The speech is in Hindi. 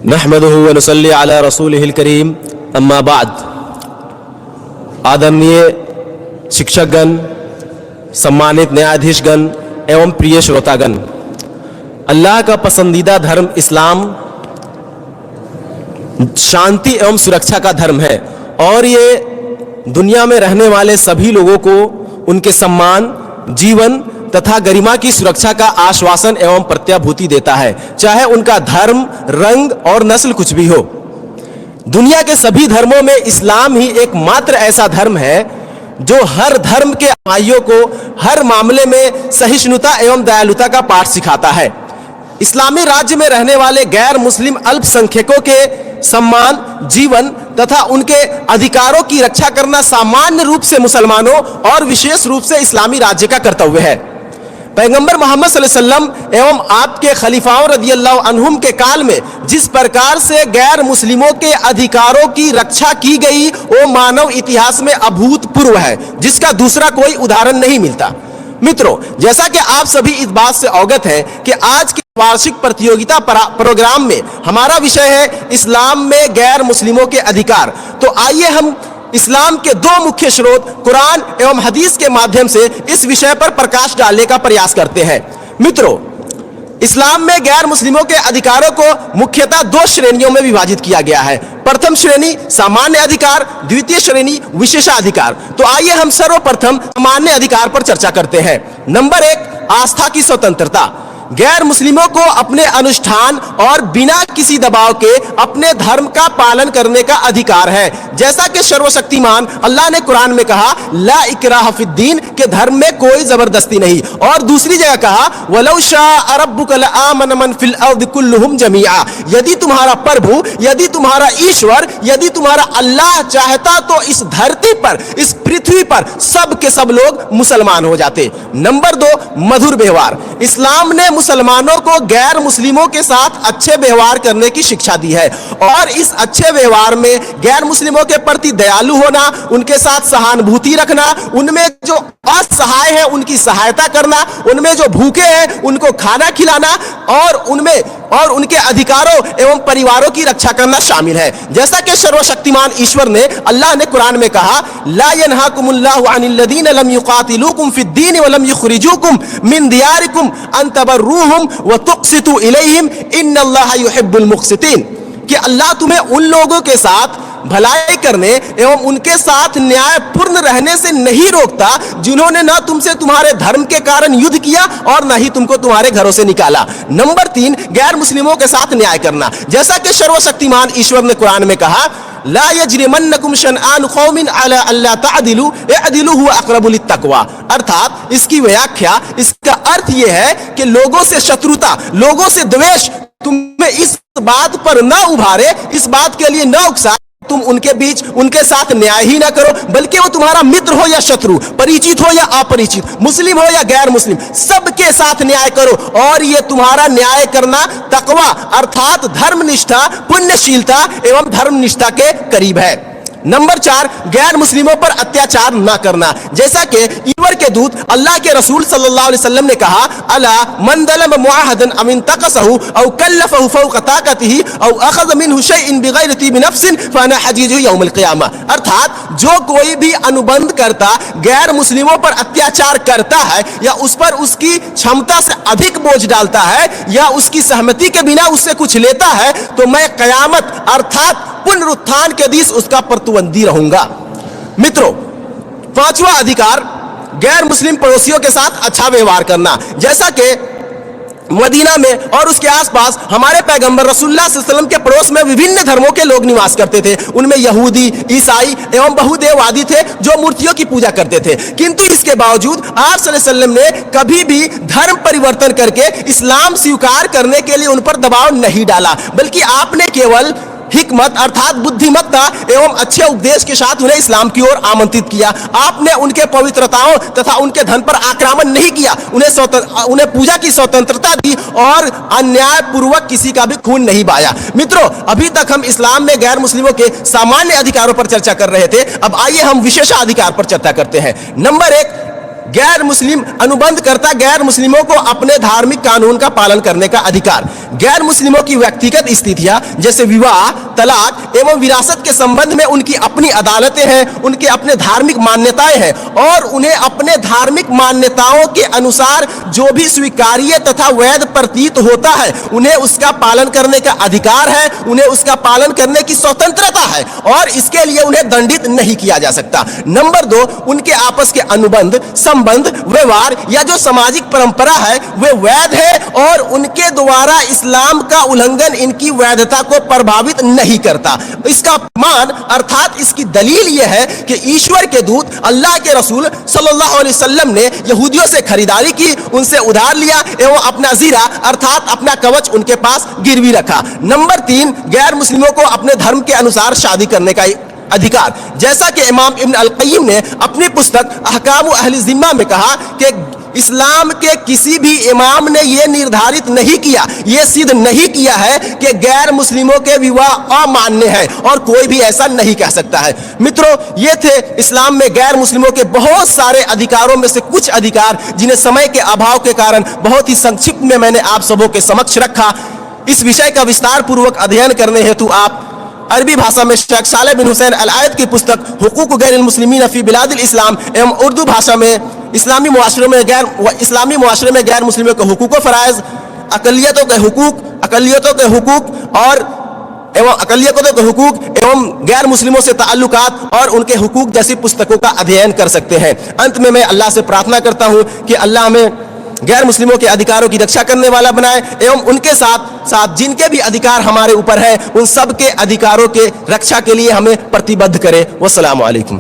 नहमदुहु व नुसल्ली अला रसूलिहिल करीम अम्मा बाद। आदरणीय शिक्षकगण, सम्मानित न्यायाधीशगण एवं प्रिय श्रोतागण, अल्लाह का पसंदीदा धर्म इस्लाम शांति एवं सुरक्षा का धर्म है और ये दुनिया में रहने वाले सभी लोगों को उनके सम्मान, जीवन तथा गरिमा की सुरक्षा का आश्वासन एवं प्रत्याभूति देता है, चाहे उनका धर्म, रंग और नस्ल कुछ भी हो। दुनिया के सभी धर्मों में इस्लाम ही एकमात्र ऐसा धर्म है जो हर धर्म के अनुयायियों को हर मामले में सहिष्णुता एवं दयालुता का पाठ सिखाता है। इस्लामी राज्य में रहने वाले गैर मुस्लिम अल्पसंख्यकों के सम्मान, जीवन तथा उनके अधिकारों की रक्षा करना सामान्य रूप से मुसलमानों और विशेष रूप से इस्लामी राज्य का कर्तव्य है। पैगंबर मोहम्मद सल्लल्लाहु अलैहि वसल्लम एवं आपके खलीफाओं रदियल्लाहु अन्हुम के काल में जिस प्रकार से गैर मुस्लिमों के अधिकारों की रक्षा की गई वो मानव इतिहास में अभूतपूर्व है, जिसका दूसरा कोई उदाहरण नहीं मिलता। मित्रों, जैसा कि आप सभी इस बात से अवगत हैं कि आज के वार्षिक प्रतियोगिता प्रोग्राम में हमारा विषय है इस्लाम में गैर मुस्लिमों के अधिकार। तो आइए हम इस्लाम के दो मुख्य स्रोत कुरान एवं हदीस के माध्यम से इस विषय पर प्रकाश डालने का प्रयास करते हैं। मित्रों, इस्लाम में गैर मुस्लिमों के अधिकारों को मुख्यतः दो श्रेणियों में विभाजित किया गया है। प्रथम श्रेणी सामान्य अधिकार, द्वितीय श्रेणी विशेषाधिकार। तो आइए हम सर्वप्रथम सामान्य अधिकार पर चर्चा करते हैं। नंबर 1, आस्था की स्वतंत्रता। गैर मुस्लिमों को अपने अनुष्ठान और बिना किसी दबाव के अपने धर्म का पालन करने का अधिकार है, जैसा कि सर्वशक्तिमान अल्लाह ने कुरान में कहा ला इकराह फिद्दीन, के धर्म में कोई जबरदस्ती नहीं। और दूसरी जगह कहा वलौ शाअ रब्बुका लआमन मन फिल अर्दि कुल्लुहुम जमीआ, यदि तुम्हारा प्रभु, यदि तुम्हारा ईश्वर, यदि तुम्हारा अल्लाह चाहता तो इस धरती पर, इस पृथ्वी पर सब के सब लोग मुसलमान हो जाते। नंबर 2, मधुर व्यवहार। इस्लाम ने मुसलमानों को गैर मुस्लिमों के साथ अच्छे व्यवहार करने की शिक्षा दी है और इस अच्छे व्यवहार में गैर मुस्लिमों के प्रति दयालु होना, उनके साथ सहानुभूति रखना, उनमें जो असहाय है उनकी सहायता करना, उनमें जो भूखे हैं उनको खाना खिलाना और उनके अधिकारों एवं परिवारों की रक्षा करना शामिल है। जैसा कि सर्वशक्तिमान ईश्वर ने, अल्लाह ने कुरान में कहा ला यनहाकुमुल्लाहु अनिल लदीन लम युकातिलूकुम फिद्दीन व लम युखरिजूकुम मिन दियारिकुम अन तबर्रूहुम व तुक़सितू इलैहिम इन्नल्लाहा युहिब्बुल मुक़सितीन, कि अल्लाह तुम्हें उन लोगों के साथ भलाई करने एवं उनके साथ न्यायपूर्ण रहने से नहीं रोकता जिन्होंने न तुमसे तुम्हारे धर्म के कारण युद्ध किया और न ही तुमको तुम्हारे घरों से निकाला। नंबर 3, गैर मुस्लिमों के साथ न्याय करना। जैसा कि सर्वशक्तिमान ईश्वर ने कुरान में कहा ला यजरिमन्नकुम शनआन कौमिन अला अल्ला तअदिलु इअदिलु हुवा अक़रबु लित्तक़वा। अर्थात इसकी व्याख्या, इसका अर्थ यह है कि लोगों से शत्रुता, लोगों से द्वेष तुम्हें इस बात पर न उभारे, इस बात के लिए न उकसा तुम उनके बीच उनके साथ न्याय ही ना करो, बल्कि वो तुम्हारा मित्र हो या शत्रु, परिचित हो या अपरिचित, मुस्लिम हो या गैर मुस्लिम, सबके साथ न्याय करो। और ये तुम्हारा न्याय करना तकवा अर्थात धर्मनिष्ठा, पुण्यशीलता एवं धर्मनिष्ठा के करीब है। नंबर 4, गैर मुस्लिमों पर अत्याचार न करना। जैसा कि ईश्वर के दूत अल्लाह के रसूल सल्लल्लाहु अलैहि वसल्लम ने कहा अला मन ज़लम मुआहदन अम इंतक़सहु औ कल्लफहु फ़ौक़ ताक़तिही औ अख़ज़ मिन्हु शैअन बिग़ैर तीबि नफ़्सिन फ़अना हजीजुहु यौमल क़ियामा। अर्थात जो कोई भी अनुबंध करता, गैर मुस्लिमों पर अत्याचार करता है या उस पर उसकी क्षमता से अधिक बोझ डालता है या उसकी सहमति के बिना उससे कुछ लेता है, तो मैं क़यामत अर्थात पुनरुत्थान के दिन उसका प्रतिद्वंदी रहूंगा। मित्रों, 5वां अधिकार गैर मुस्लिम पड़ोसियों के साथ अच्छा व्यवहार करना। जैसा कि मदीना में और उसके आसपास हमारे पैगंबर रसूलुल्लाह सल्लल्लाहु अलैहि वसल्लम के पड़ोस में विभिन्न धर्मों के लोग निवास करते थे। उनमें यहूदी, ईसाई एवं बहुदेववादी थे जो मूर्तियों की पूजा करते थे। किंतु इसके बावजूद आप सल्लल्लाहु अलैहि वसल्लम ने कभी भी धर्म परिवर्तन करके इस्लाम स्वीकार करने के लिए उन पर दबाव नहीं डाला, बल्कि आपने केवल हिकमत अर्थात बुद्धिमत्ता एवं अच्छे उपदेश के साथ उन्हें इस्लाम की ओर आमंत्रित किया। आपने उनके पवित्रताओं तथा उनके धन पर आक्रमण नहीं किया, उन्हें पूजा की स्वतंत्रता दी और अन्याय पूर्वक किसी का भी खून नहीं बहाया। मित्रों, अभी तक हम इस्लाम में गैर मुस्लिमों के सामान्य अधिकारों पर चर्चा कर रहे थे। अब आइए हम विशेषाधिकार पर चर्चा करते हैं। नंबर 1, गैर मुस्लिम अनुबंध करता गैर मुस्लिमों को अपने धार्मिक कानून का पालन करने का अधिकार। गैर मुस्लिमों की व्यक्तिगत स्थितियां जैसे विवाह, तलाक एवं विरासत के संबंध में उनकी अपनी अदालतें हैं, उनके अपने धार्मिक मान्यताएं हैं और उन्हें अपने धार्मिक मान्यताओं के अनुसार जो भी स्वीकार्य तथा वैध प्रतीत होता है उन्हें उसका पालन करने का अधिकार है, उन्हें उसका पालन करने की स्वतंत्रता है और इसके लिए उन्हें दंडित नहीं किया जा सकता। नंबर 2, उनके आपस के अनुबंध, संबंध, व्यवहार या जो सामाजिक परंपरा है वे वैध है और उनके द्वारा इस्लाम का उल्लंघन इनकी वैधता को प्रभावित नहीं करता। इसका प्रमाण अर्थात इसकी दलील यह है कि ईश्वर के दूत अल्लाह के रसूल सल्लल्लाहु अलैहि वसल्लम ने यहूदियों से खरीदारी की, उनसे उधार लिया एवं अपना जीरा अर्थात अपना कवच उनके पास गिरवी रखा। नंबर 3, गैर मुस्लिमों को अपने धर्म के अनुसार शादी करने का अधिकार। जैसा कि इमाम इब्न अल क़य्यिम ने अपनी पुस्तक अहकाम अहले ज़िम्मा में कहा कि इस्लाम के किसी भी इमाम ने यह निर्धारित नहीं किया, यह सिद्ध नहीं किया है कि गैर मुस्लिमों के विवाह अमान्य है और कोई भी ऐसा नहीं कह सकता है। मित्रों, ये थे इस्लाम में गैर मुस्लिमों के बहुत सारे अधिकारों में से कुछ अधिकार जिन्हें समय के अभाव के कारण बहुत ही संक्षिप्त में मैंने आप सबों के समक्ष रखा। इस विषय का विस्तार पूर्वक अध्ययन करने हेतु आप अरबी भाषा में शेख सालेह बिन हुसैन अल आयद की पुस्तक हुकूक गैर मुस्लिमीन फी बिलादिल इस्लाम एवं उर्दू भाषा में इस्लामी मुआशरे में गैर मुस्लिमों के हुकूक व फराइज, अकलियतों के हुकूक एवं गैर मुस्लिमों से ताल्लुकात और उनके हुकूक जैसी पुस्तकों का अध्ययन कर सकते हैं। अंत में मैं अल्लाह से प्रार्थना करता हूँ कि अल्लाह हमें गैर मुस्लिमों के अधिकारों की रक्षा करने वाला बनाए एवं उनके साथ साथ जिनके भी अधिकार हमारे ऊपर है उन सब के अधिकारों के रक्षा के लिए हमें प्रतिबद्ध करे। वस्सलामु अलैकुम।